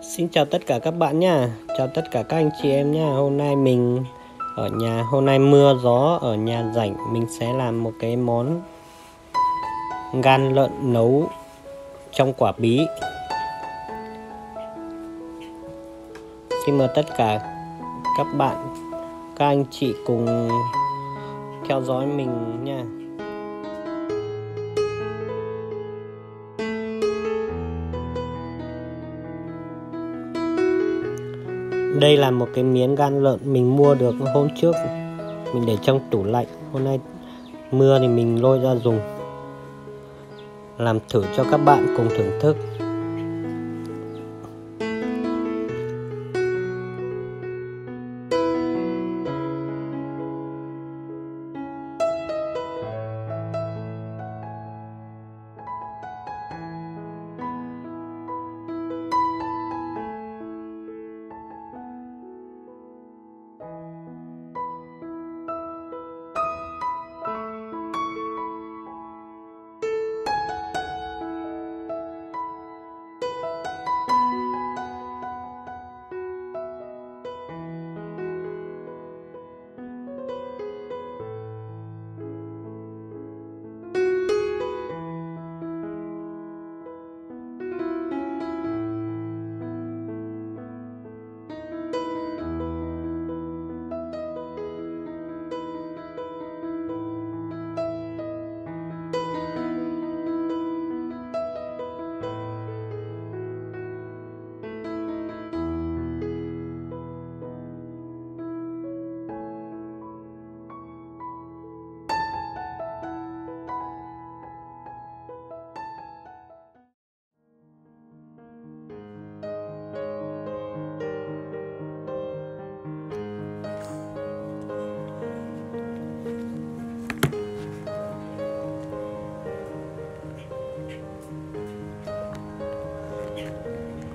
Xin chào tất cả các bạn nha, chào tất cả các anh chị em nha. Hôm nay mình ở nhà, hôm nay mưa gió ở nhà rảnh, mình sẽ làm một cái món gan lợn nấu trong quả bí. Xin mời tất cả các bạn, các anh chị cùng theo dõi mình nha. Đây là một cái miếng gan lợn mình mua được hôm trước, mình để trong tủ lạnh. Hôm nay mưa thì mình lôi ra dùng, làm thử cho các bạn cùng thưởng thức.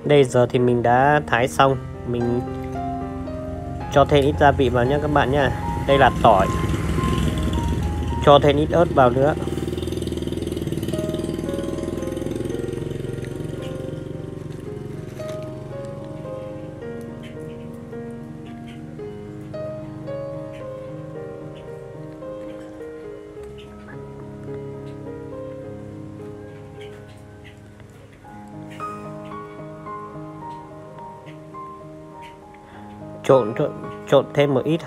Đây giờ thì mình đã thái xong, mình cho thêm ít gia vị vào nhé các bạn nha. Đây là tỏi, cho thêm ít ớt vào nữa. Trộn thêm một ít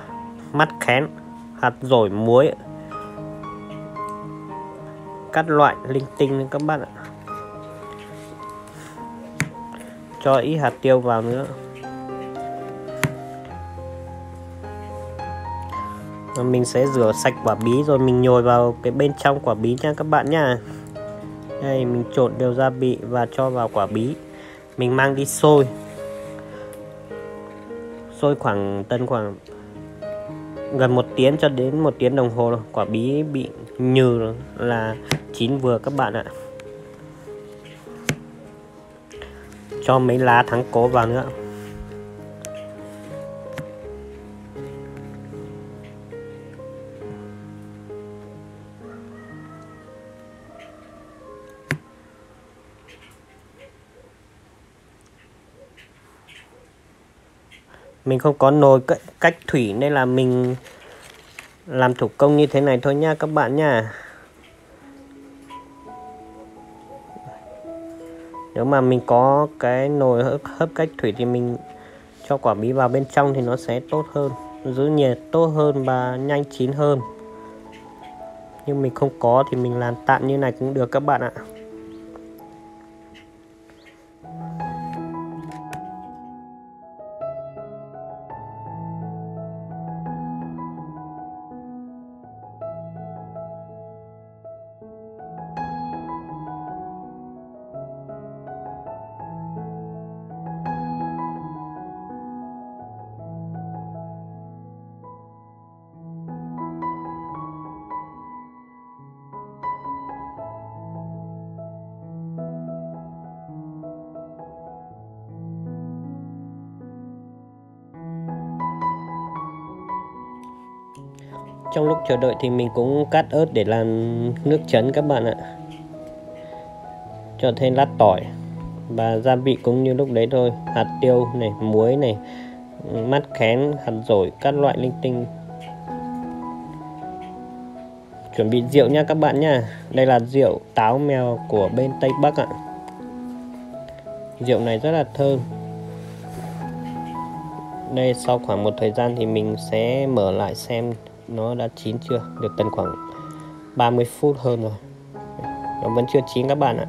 mắt khén, hạt dổi, muối, các loại linh tinh các bạn ạ. Cho ít hạt tiêu vào nữa. Mình sẽ rửa sạch quả bí rồi mình nhồi vào cái bên trong quả bí nha các bạn nha. Đây mình trộn đều gia vị và cho vào quả bí. Mình mang đi sôi khoảng gần 1 tiếng cho đến 1 tiếng đồng hồ. Quả bí bị nhừ là chín vừa các bạn ạ. Cho mấy lá thắng cố vào nữa. Mình không có nồi cách thủy nên là mình làm thủ công như thế này thôi nha các bạn nha. Nếu mà mình có cái nồi hấp cách thủy thì mình cho quả bí vào bên trong thì nó sẽ tốt hơn, giữ nhiệt tốt hơn và nhanh chín hơn. Nhưng mình không có thì mình làm tạm như này cũng được các bạn ạ. Trong lúc chờ đợi thì mình cũng cắt ớt để làm nước chấm các bạn ạ. Cho thêm lát tỏi. Và gia vị cũng như lúc đấy thôi, hạt tiêu này, muối này, mắt khén, hạt dổi, các loại linh tinh. Chuẩn bị rượu nha các bạn nha. Đây là rượu táo mèo của bên Tây Bắc ạ. Rượu này rất là thơm. Đây, sau khoảng một thời gian thì mình sẽ mở lại xem nó đã chín chưa. Được tầm khoảng 30 phút hơn rồi. Nó vẫn chưa chín các bạn ạ.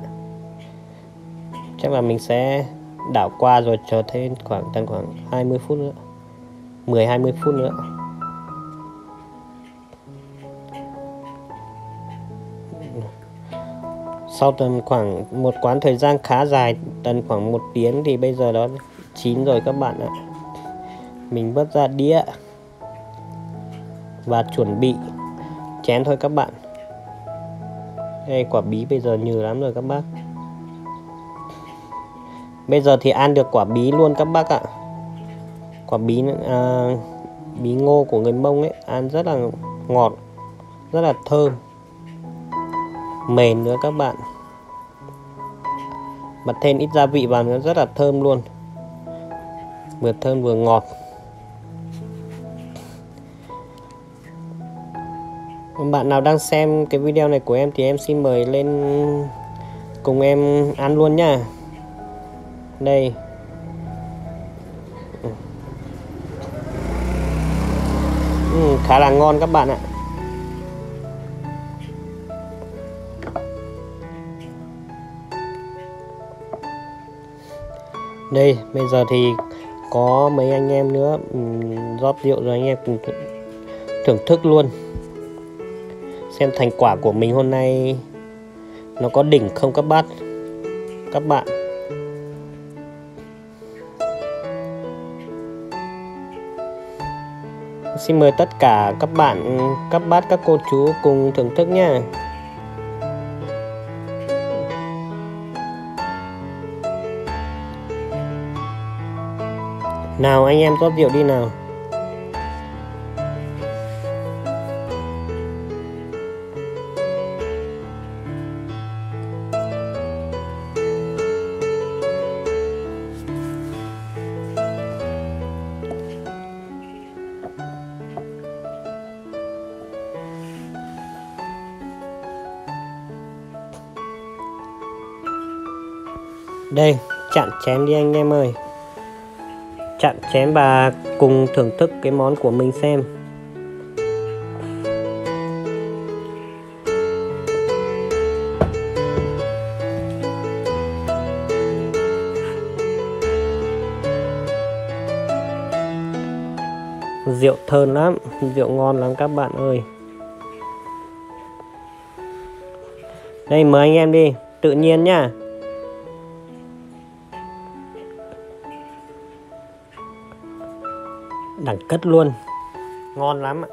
Chắc là mình sẽ đảo qua rồi chờ thêm khoảng 20 phút nữa, 10-20 phút nữa. Sau tầm khoảng một quãng thời gian khá dài, tầm khoảng 1 tiếng thì bây giờ nó chín rồi các bạn ạ. Mình vớt ra đĩa và chuẩn bị chén thôi các bạn. Đây, quả bí bây giờ nhừ lắm rồi các bác. Bây giờ thì ăn được quả bí luôn các bác ạ. Quả bí bí ngô của người Mông ấy, ăn rất là ngọt, rất là thơm, mềm nữa các bạn. Bật thêm ít gia vị vào nó rất là thơm luôn, vừa thơm vừa ngọt. Bạn nào đang xem cái video này của em thì em xin mời lên cùng em ăn luôn nha. Đây, khá là ngon các bạn ạ. Đây, bây giờ thì có mấy anh em nữa rót rượu rồi, anh em cùng thưởng thức luôn. Xem thành quả của mình hôm nay nó có đỉnh không các bác, các bạn. Xin mời tất cả các bạn, các bác, các cô chú cùng thưởng thức nha. Nào anh em rót rượu đi nào. Đây, chặn chén đi anh em ơi. Chặn chén và cùng thưởng thức cái món của mình xem. Rượu thơm lắm, rượu ngon lắm các bạn ơi. Đây, mời anh em đi, tự nhiên nhá. Đẳng cấp luôn, ngon lắm ạ.